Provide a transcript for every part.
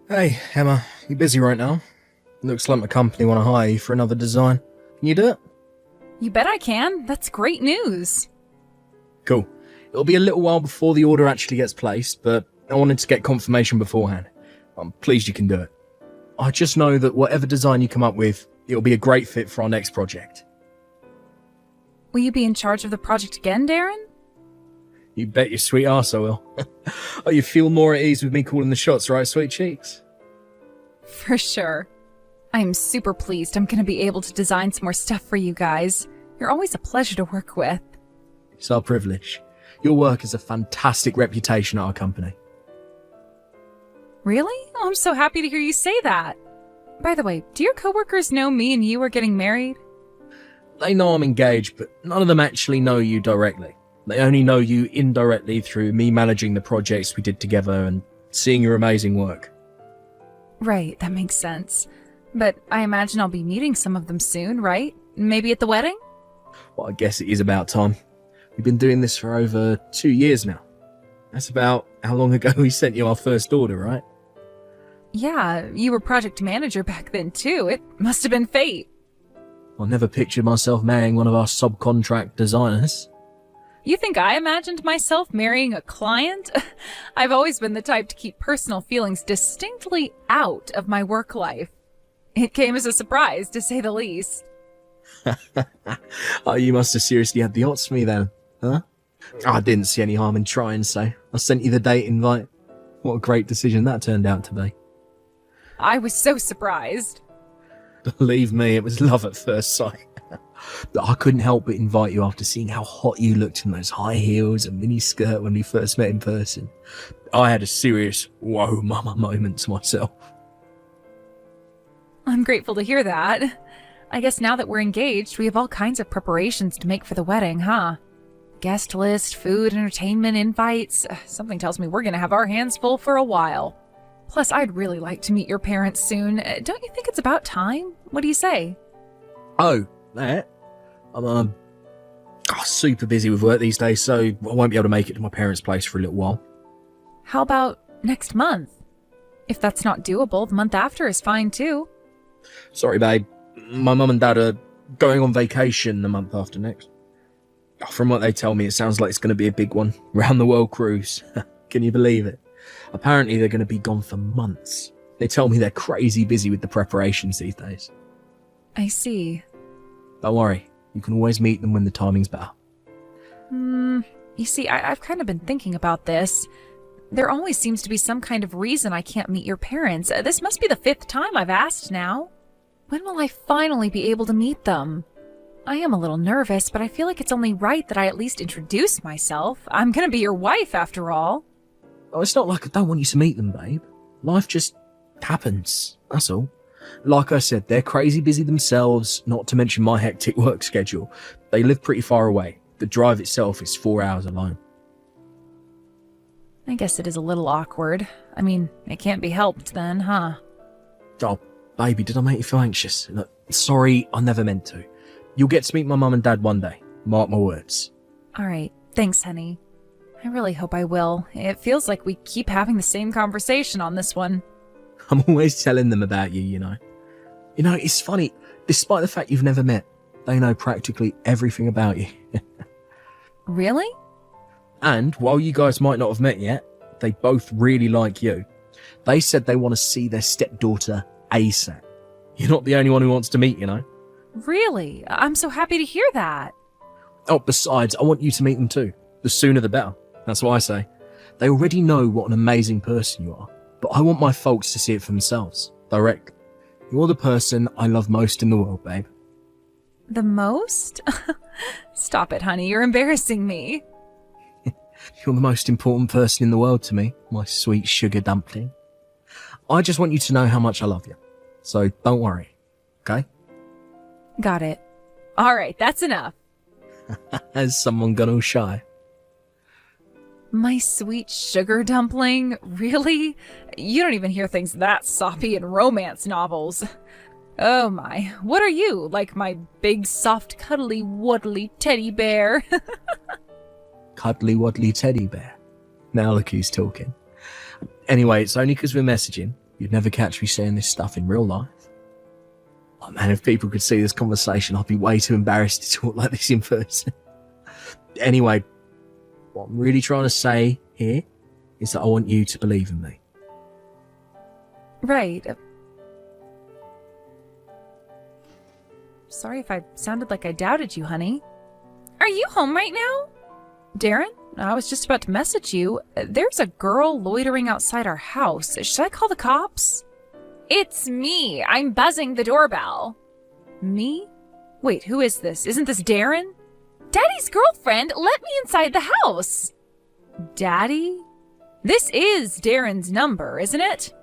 Hey, Emma, you busy right now? Looks like my company want to hire you for another design. Can you do it? You bet I can. That's great news. Cool. It'll be a little while before the order actually gets placed, but I wanted to get confirmation beforehand. I'm pleased you can do it. I just know that whatever design you come up with, it'll be a great fit for our next project. Will you be in charge of the project again, Darren? You bet your sweet arse I will. Oh, you feel more at ease with me calling the shots, right, sweet cheeks? For sure. I'm super pleased I'm going to be able to design some more stuff for you guys. You're always a pleasure to work with. It's our privilege. Your work has a fantastic reputation at our company. Really? Oh, I'm so happy to hear you say that. By the way, do your coworkers know me and you are getting married? They know I'm engaged, but none of them actually know you directly. They only know you indirectly through me managing the projects we did together and seeing your amazing work. Right, that makes sense. But I imagine I'll be meeting some of them soon, right? Maybe at the wedding? Well, I guess it is about time. We've been doing this for over 2 years now. That's about how long ago we sent you our first order, right? Yeah, you were project manager back then too. It must have been fate. I never pictured myself marrying one of our subcontract designers. You think I imagined myself marrying a client? I've always been the type to keep personal feelings distinctly out of my work life. It came as a surprise, to say the least. Oh, you must have seriously had the odds for me then, huh? I didn't see any harm in trying, so I sent you the date invite. What a great decision that turned out to be. I was so surprised. Believe me, it was love at first sight. I couldn't help but invite you after seeing how hot you looked in those high heels and mini skirt when we first met in person. I had a serious whoa mama moment to myself. I'm grateful to hear that. I guess now that we're engaged, we have all kinds of preparations to make for the wedding, huh? Guest list, food, entertainment, invites. Something tells me we're gonna have our hands full for a while. Plus, I'd really like to meet your parents soon. Don't you think it's about time? What do you say? Oh, that? I'm super busy with work these days, so I won't be able to make it to my parents' place for a little while. How about next month? If that's not doable, the month after is fine too. Sorry, babe. My mum and dad are going on vacation the month after next. From what they tell me, it sounds like it's going to be a big one. Round the world cruise. Can you believe it? Apparently, they're going to be gone for months. They tell me they're crazy busy with the preparations these days. I see. Don't worry. You can always meet them when the timing's better. You see, I've kind of been thinking about this. There always seems to be some kind of reason I can't meet your parents. This must be the 5th time I've asked now. When will I finally be able to meet them? I am a little nervous, but I feel like it's only right that I at least introduce myself. I'm gonna be your wife, after all. Oh, it's not like I don't want you to meet them, babe. Life just happens, that's all. Like I said, they're crazy busy themselves, not to mention my hectic work schedule. They live pretty far away. The drive itself is 4 hours alone. I guess it is a little awkward. I mean, it can't be helped then, huh? Oh, baby, did I make you feel anxious? Look, sorry, I never meant to. You'll get to meet my mum and dad one day. Mark my words. Alright, thanks, honey. I really hope I will. It feels like we keep having the same conversation on this one. I'm always telling them about you, you know. You know, it's funny. Despite the fact you've never met, they know practically everything about you. Really? And while you guys might not have met yet, they both really like you. They said they want to see their stepdaughter ASAP. You're not the only one who wants to meet, you know. Really? I'm so happy to hear that. Oh, besides, I want you to meet them too. The sooner the better. That's what I say. They already know what an amazing person you are, but I want my folks to see it for themselves, directly. You're the person I love most in the world, babe. The most? Stop it, honey. You're embarrassing me. You're the most important person in the world to me, my sweet sugar dumpling. I just want you to know how much I love you. So don't worry, okay? Got it. All right, that's enough. Has someone gone all shy? My sweet sugar dumpling? Really? You don't even hear things that soppy in romance novels. Oh my, what are you? Like my big, soft, cuddly, waddly teddy bear? Cuddly waddly teddy bear. Now look who's talking. Anyway, it's only because we're messaging. You'd never catch me saying this stuff in real life. Oh man, if people could see this conversation, I'd be way too embarrassed to talk like this in person. Anyway, what I'm really trying to say here is that I want you to believe in me. Right. Sorry if I sounded like I doubted you, honey. Are you home right now? Darren, I was just about to message you. There's a girl loitering outside our house. Should I call the cops? It's me. I'm buzzing the doorbell. Me? Wait, who is this? Isn't this Darren? Daddy's girlfriend. Let me inside the house. Daddy? This is Darren's number, isn't it?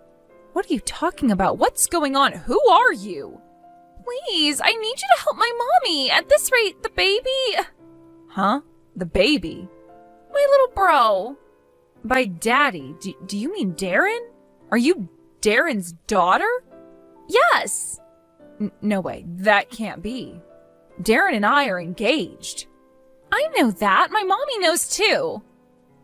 What are you talking about? What's going on? Who are you? Please, I need you to help my mommy. At this rate, the baby... Huh? The baby? My little bro. By daddy, do you mean Darren? Are you Darren's daughter? Yes. No way, that can't be. Darren and I are engaged. I know that. My mommy knows too.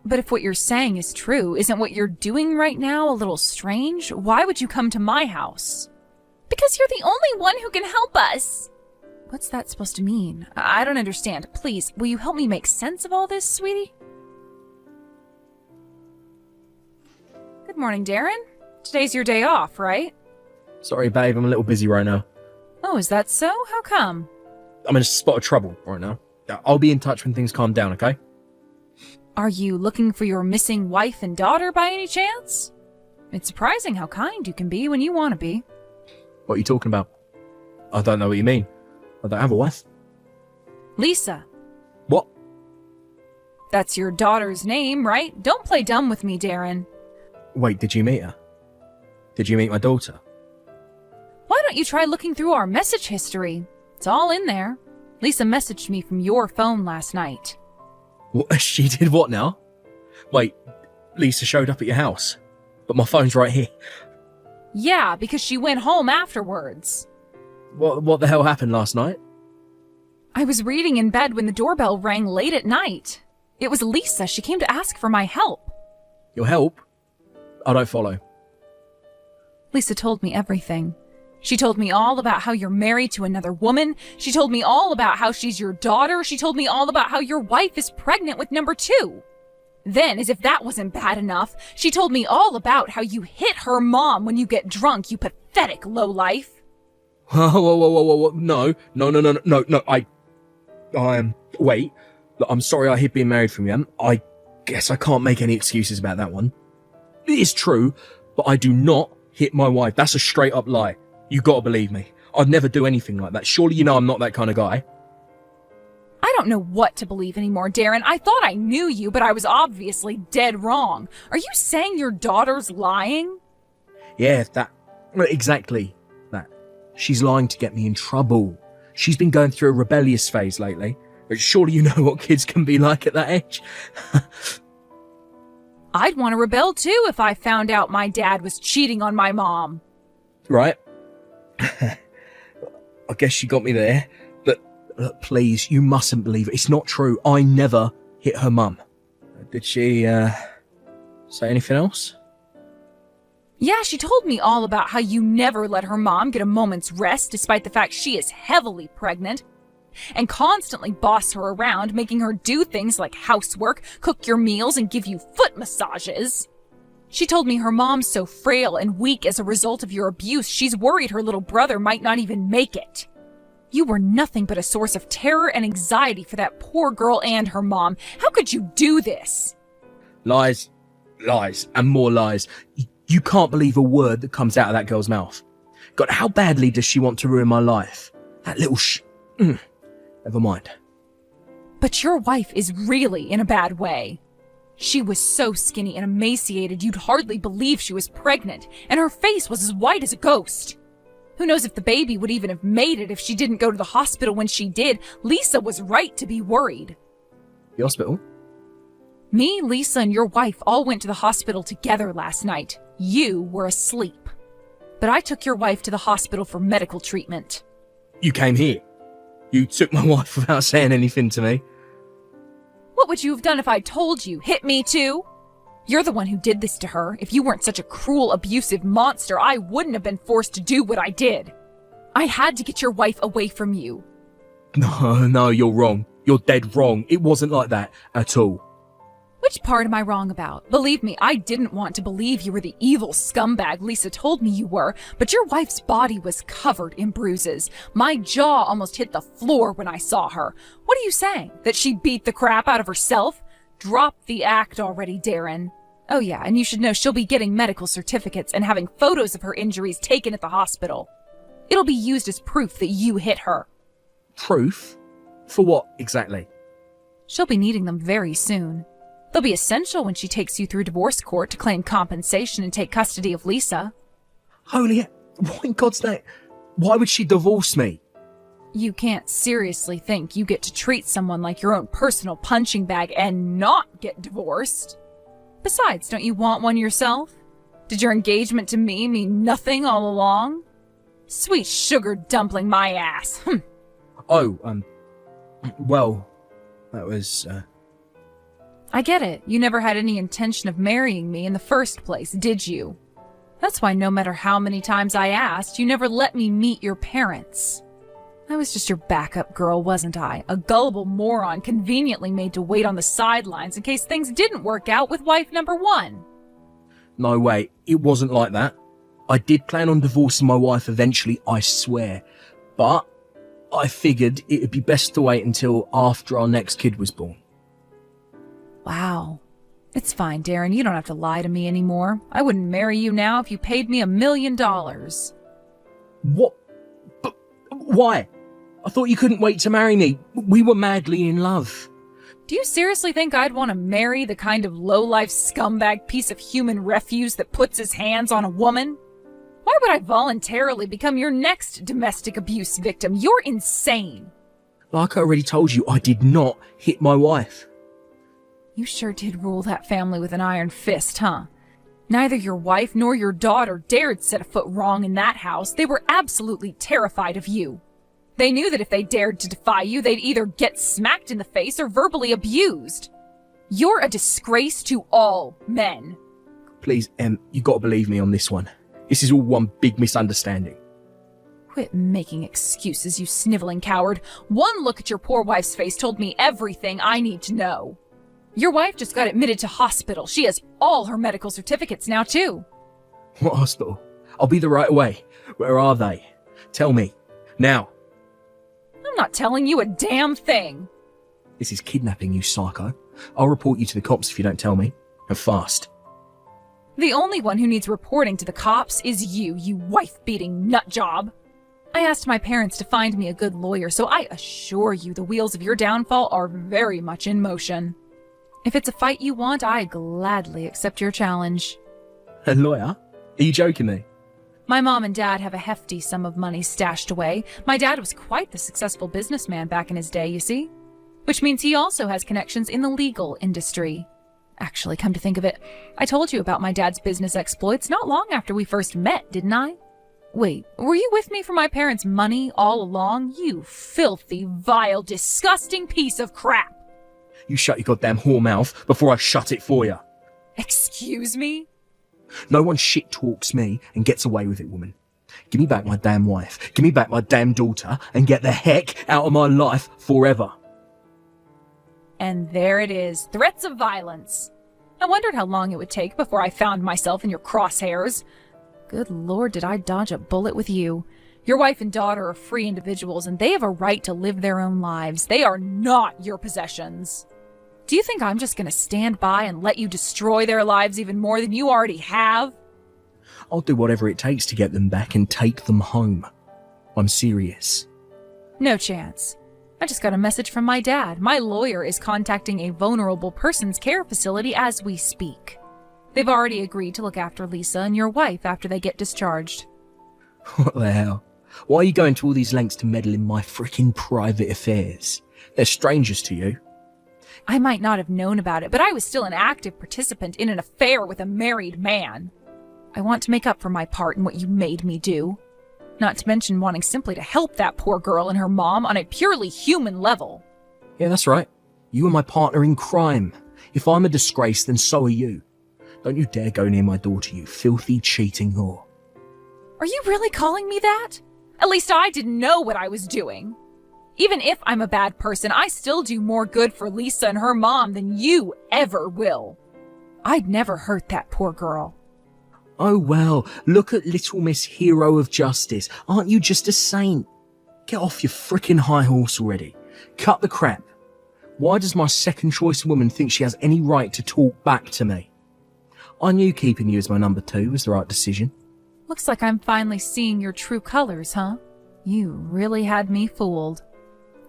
But if what you're saying is true, isn't what you're doing right now a little strange? Why would you come to my house? Because you're the only one who can help us. What's that supposed to mean? I don't understand. Please, will you help me make sense of all this, sweetie? Good morning, Darren. Today's your day off, right? Sorry, babe, I'm a little busy right now. Oh, is that so? How come? I'm in a spot of trouble right now. I'll be in touch when things calm down, okay? Are you looking for your missing wife and daughter by any chance? It's surprising how kind you can be when you want to be. What are you talking about? I don't know what you mean. I don't have a wife. Lisa. What? That's your daughter's name, right? Don't play dumb with me, Darren. Wait, did you meet her? Did you meet my daughter? Why don't you try looking through our message history? It's all in there. Lisa messaged me from your phone last night. What? She did what now? Wait, Lisa showed up at your house, but my phone's right here. Yeah, because she went home afterwards. What the hell happened last night? I was reading in bed when the doorbell rang late at night. It was Lisa. She came to ask for my help. Your help? I don't follow. Lisa told me everything. She told me all about how you're married to another woman. She told me all about how she's your daughter. She told me all about how your wife is pregnant with number 2. Then, as if that wasn't bad enough, she told me all about how you hit her mom when you get drunk, you pathetic lowlife. Whoa. No. Wait. Look, I'm sorry I hid being married from you. I guess I can't make any excuses about that one. It is true, but I do not hit my wife. That's a straight up lie. You gotta believe me. I'd never do anything like that. Surely you know I'm not that kind of guy. I don't know what to believe anymore, Darren. I thought I knew you, but I was obviously dead wrong. Are you saying your daughter's lying? Yeah, exactly that. She's lying to get me in trouble. She's been going through a rebellious phase lately. But surely you know what kids can be like at that age. I'd want to rebel too if I found out my dad was cheating on my mom. Right. I guess you got me there. But look, please, you mustn't believe it. It's not true. I never hit her mum. Did she say anything else? Yeah, she told me all about how you never let her mom get a moment's rest despite the fact she is heavily pregnant, and constantly boss her around, making her do things like housework, cook your meals, and give you foot massages. She told me her mom's so frail and weak as a result of your abuse, she's worried her little brother might not even make it. You were nothing but a source of terror and anxiety for that poor girl and her mom. How could you do this? Lies, and more lies. You can't believe a word that comes out of that girl's mouth. God, how badly does she want to ruin my life? That little Never mind. But your wife is really in a bad way. She was so skinny and emaciated you'd hardly believe she was pregnant, and her face was as white as a ghost. Who knows if the baby would even have made it if she didn't go to the hospital when she did. Lisa was right to be worried. The hospital? Me, Lisa, and your wife all went to the hospital together last night. You were asleep. But I took your wife to the hospital for medical treatment. You came here. You took my wife without saying anything to me. What would you have done if I told you? Hit me too? You're the one who did this to her. If you weren't such a cruel, abusive monster, I wouldn't have been forced to do what I did. I had to get your wife away from you. No, you're wrong. You're dead wrong. It wasn't like that at all. Which part am I wrong about? Believe me, I didn't want to believe you were the evil scumbag Lisa told me you were, but your wife's body was covered in bruises. My jaw almost hit the floor when I saw her. What are you saying? That she beat the crap out of herself? Drop the act already, Darren. Oh yeah, and you should know she'll be getting medical certificates and having photos of her injuries taken at the hospital. It'll be used as proof that you hit her. Proof? For what exactly? She'll be needing them very soon. They'll be essential when she takes you through divorce court to claim compensation and take custody of Lisa. Holy, what in God's name? Why would she divorce me? You can't seriously think you get to treat someone like your own personal punching bag and not get divorced. Besides, don't you want one yourself? Did your engagement to me mean nothing all along? Sweet sugar dumpling my ass. Well, that was, I get it. You never had any intention of marrying me in the first place, did you? That's why no matter how many times I asked, you never let me meet your parents. I was just your backup girl, wasn't I? A gullible moron conveniently made to wait on the sidelines in case things didn't work out with wife number one. No way, it wasn't like that. I did plan on divorcing my wife eventually, I swear. But I figured it would be best to wait until after our next kid was born. Wow. It's fine, Darren. You don't have to lie to me anymore. I wouldn't marry you now if you paid me $1 million. What? But why? I thought you couldn't wait to marry me. We were madly in love. Do you seriously think I'd want to marry the kind of low-life scumbag piece of human refuse that puts his hands on a woman? Why would I voluntarily become your next domestic abuse victim? You're insane. Like I already told you, I did not hit my wife. You sure did rule that family with an iron fist, huh? Neither your wife nor your daughter dared set a foot wrong in that house. They were absolutely terrified of you. They knew that if they dared to defy you, they'd either get smacked in the face or verbally abused. You're a disgrace to all men. Please, you gotta believe me on this one. This is all one big misunderstanding. Quit making excuses, you sniveling coward. One look at your poor wife's face told me everything I need to know. Your wife just got admitted to hospital. She has all her medical certificates now, too. What hospital? I'll be there right away. Where are they? Tell me. Now. I'm not telling you a damn thing. This is kidnapping, you psycho. I'll report you to the cops if you don't tell me. And fast. The only one who needs reporting to the cops is you wife-beating nutjob. I asked my parents to find me a good lawyer, so I assure you the wheels of your downfall are very much in motion. If it's a fight you want, I gladly accept your challenge. A lawyer? Are you joking me? My mom and dad have a hefty sum of money stashed away. My dad was quite the successful businessman back in his day, you see? Which means he also has connections in the legal industry. Actually, come to think of it, I told you about my dad's business exploits not long after we first met, didn't I? Wait, were you with me for my parents' money all along? You filthy, vile, disgusting piece of crap! You shut your goddamn whore mouth before I shut it for you. Excuse me? No one shit talks me and gets away with it, woman. Give me back my damn wife, give me back my damn daughter, and get the heck out of my life forever. And there it is, threats of violence. I wondered how long it would take before I found myself in your crosshairs. Good Lord, did I dodge a bullet with you. Your wife and daughter are free individuals, and they have a right to live their own lives. They are not your possessions. Do you think I'm just going to stand by and let you destroy their lives even more than you already have? I'll do whatever it takes to get them back and take them home. I'm serious. No chance. I just got a message from my dad. My lawyer is contacting a vulnerable person's care facility as we speak. They've already agreed to look after Lisa and your wife after they get discharged. What the hell? Why are you going to all these lengths to meddle in my frickin' private affairs? They're strangers to you. I might not have known about it, but I was still an active participant in an affair with a married man. I want to make up for my part in what you made me do. Not to mention wanting simply to help that poor girl and her mom on a purely human level. Yeah, that's right. You are my partner in crime. If I'm a disgrace, then so are you. Don't you dare go near my daughter, you filthy, cheating whore. Are you really calling me that? At least I didn't know what I was doing. Even if I'm a bad person, I still do more good for Lisa and her mom than you ever will. I'd never hurt that poor girl. Oh well, look at little Miss Hero of Justice. Aren't you just a saint? Get off your frickin' high horse already. Cut the crap. Why does my second choice woman think she has any right to talk back to me? I knew keeping you as my number 2 was the right decision. Looks like I'm finally seeing your true colors, huh? You really had me fooled.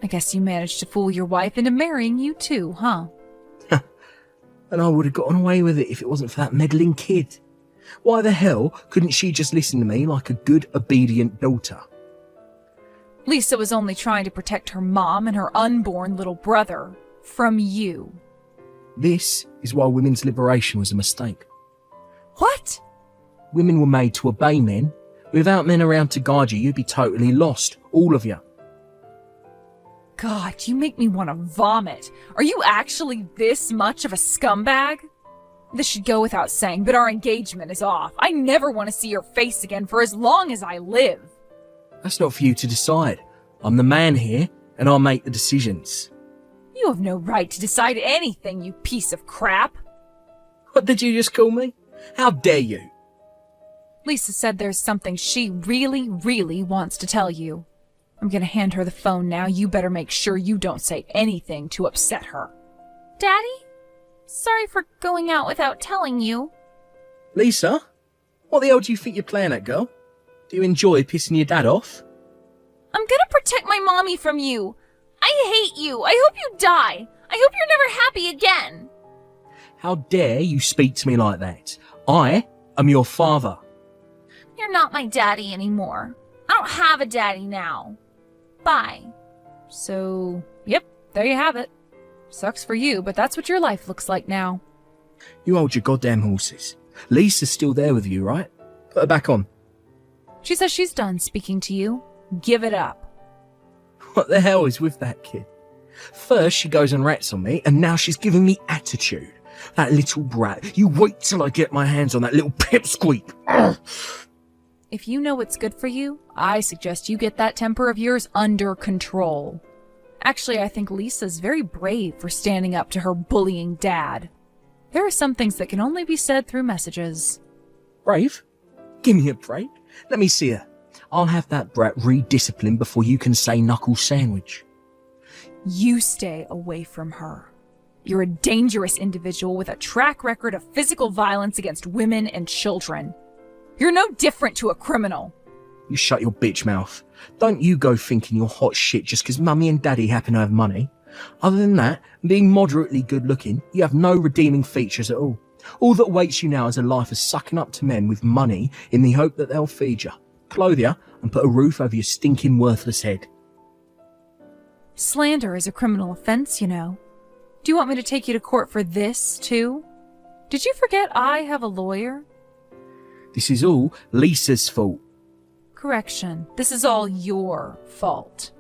I guess you managed to fool your wife into marrying you too, huh? And I would have gotten away with it if it wasn't for that meddling kid. Why the hell couldn't she just listen to me like a good, obedient daughter? Lisa was only trying to protect her mom and her unborn little brother from you. This is why women's liberation was a mistake. What? Women were made to obey men. Without men around to guide you, you'd be totally lost. All of you. God, you make me want to vomit. Are you actually this much of a scumbag? This should go without saying, but our engagement is off. I never want to see your face again for as long as I live. That's not for you to decide. I'm the man here, and I'll make the decisions. You have no right to decide anything, you piece of crap. What did you just call me? How dare you? Lisa said there's something she really, really wants to tell you. I'm gonna hand her the phone now. You better make sure you don't say anything to upset her. Daddy? Sorry for going out without telling you. Lisa? What the hell do you think you're playing at, girl? Do you enjoy pissing your dad off? I'm gonna protect my mommy from you. I hate you. I hope you die. I hope you're never happy again. How dare you speak to me like that? I am your father. You're not my daddy anymore. I don't have a daddy now. Bye. So, yep, there you have it. Sucks for you, but that's what your life looks like now. You hold your goddamn horses. Lisa's still there with you, right? Put her back on. She says she's done speaking to you. Give it up. What the hell is with that kid? First she goes and rats on me, and now she's giving me attitude. That little brat. You wait till I get my hands on that little pipsqueak. Ugh. If you know what's good for you, I suggest you get that temper of yours under control. Actually, I think Lisa's very brave for standing up to her bullying dad. There are some things that can only be said through messages. Brave? Give me a break. Let me see her. I'll have that brat redisciplined before you can say knuckle sandwich. You stay away from her. You're a dangerous individual with a track record of physical violence against women and children. You're no different to a criminal. You shut your bitch mouth. Don't you go thinking you're hot shit just because mummy and daddy happen to have money. Other than that, being moderately good looking, you have no redeeming features at all. All that awaits you now is a life of sucking up to men with money in the hope that they'll feed you, clothe you, and put a roof over your stinking worthless head. Slander is a criminal offense, you know. Do you want me to take you to court for this, too? Did you forget I have a lawyer? This is all Lisa's fault. Correction. This is all your fault.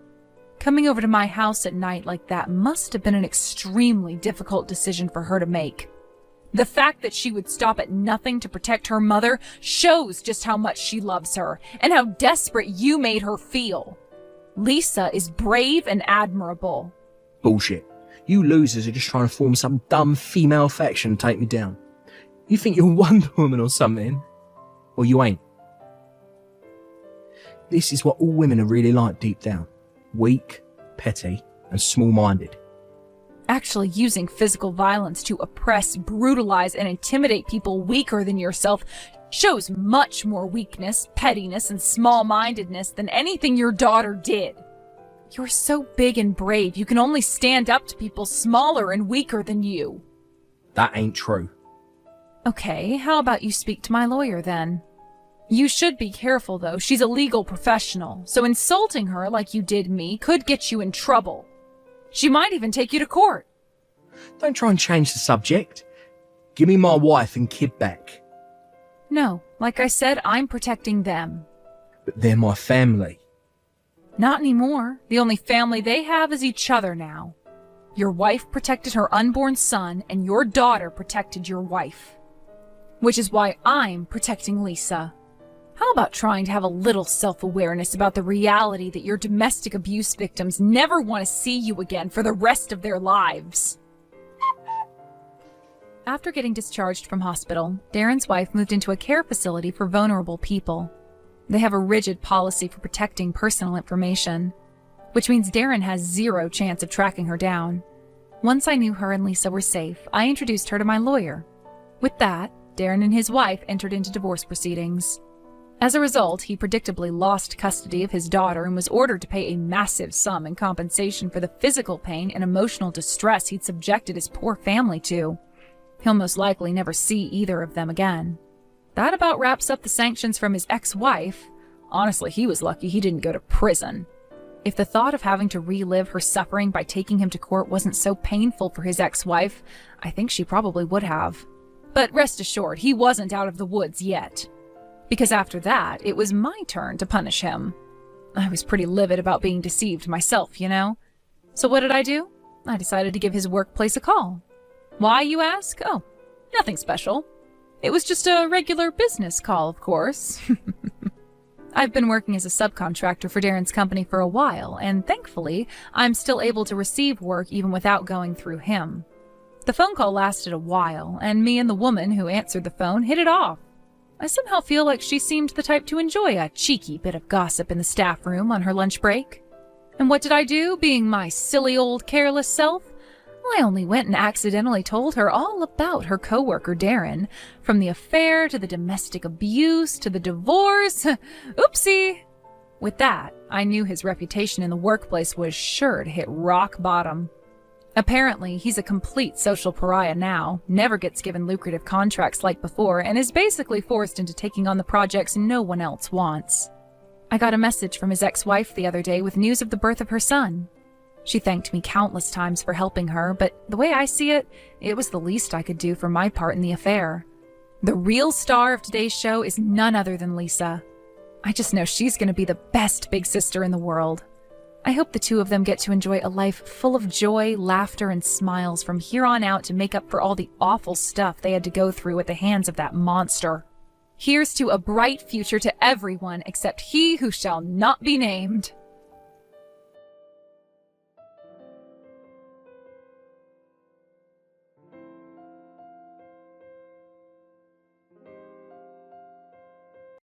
Coming over to my house at night like that must have been an extremely difficult decision for her to make. The fact that she would stop at nothing to protect her mother shows just how much she loves her and how desperate you made her feel. Lisa is brave and admirable. Bullshit. You losers are just trying to form some dumb female affection and take me down. You think you're Wonder Woman or something? Or you ain't. This is what all women are really like deep down. Weak, petty, and small-minded. Actually using physical violence to oppress, brutalize, and intimidate people weaker than yourself shows much more weakness, pettiness, and small-mindedness than anything your daughter did. You're so big and brave, you can only stand up to people smaller and weaker than you. That ain't true. Okay, how about you speak to my lawyer then? You should be careful though, she's a legal professional, so insulting her like you did me could get you in trouble. She might even take you to court. Don't try and change the subject. Give me my wife and kid back. No, like I said, I'm protecting them. But they're my family. Not anymore. The only family they have is each other now. Your wife protected her unborn son, and your daughter protected your wife. which is why I'm protecting Lisa. How about trying to have a little self-awareness about the reality that your domestic abuse victims never want to see you again for the rest of their lives? After getting discharged from hospital, Darren's wife moved into a care facility for vulnerable people. They have a rigid policy for protecting personal information, which means Darren has zero chance of tracking her down. Once I knew her and Lisa were safe, I introduced her to my lawyer. With that, Darren and his wife entered into divorce proceedings. As a result, he predictably lost custody of his daughter and was ordered to pay a massive sum in compensation for the physical pain and emotional distress he'd subjected his poor family to. He'll most likely never see either of them again. That about wraps up the sanctions from his ex-wife. Honestly, he was lucky he didn't go to prison. If the thought of having to relive her suffering by taking him to court wasn't so painful for his ex-wife, I think she probably would have. But rest assured, he wasn't out of the woods yet. Because after that, it was my turn to punish him. I was pretty livid about being deceived myself, you know? So what did I do? I decided to give his workplace a call. Why, you ask? Oh, nothing special. It was just a regular business call, of course. I've been working as a subcontractor for Darren's company for a while, and thankfully, I'm still able to receive work even without going through him. The phone call lasted a while, and me and the woman who answered the phone hit it off. I somehow feel like she seemed the type to enjoy a cheeky bit of gossip in the staff room on her lunch break. And what did I do, being my silly old careless self? I only went and accidentally told her all about her coworker Darren, from the affair to the domestic abuse to the divorce. Oopsie! With that, I knew his reputation in the workplace was sure to hit rock bottom. Apparently, he's a complete social pariah now, never gets given lucrative contracts like before, and is basically forced into taking on the projects no one else wants. I got a message from his ex-wife the other day with news of the birth of her son. She thanked me countless times for helping her, but the way I see it, it was the least I could do for my part in the affair. The real star of today's show is none other than Lisa. I just know she's going to be the best big sister in the world. I hope the two of them get to enjoy a life full of joy, laughter, and smiles from here on out to make up for all the awful stuff they had to go through at the hands of that monster. Here's to a bright future to everyone except he who shall not be named.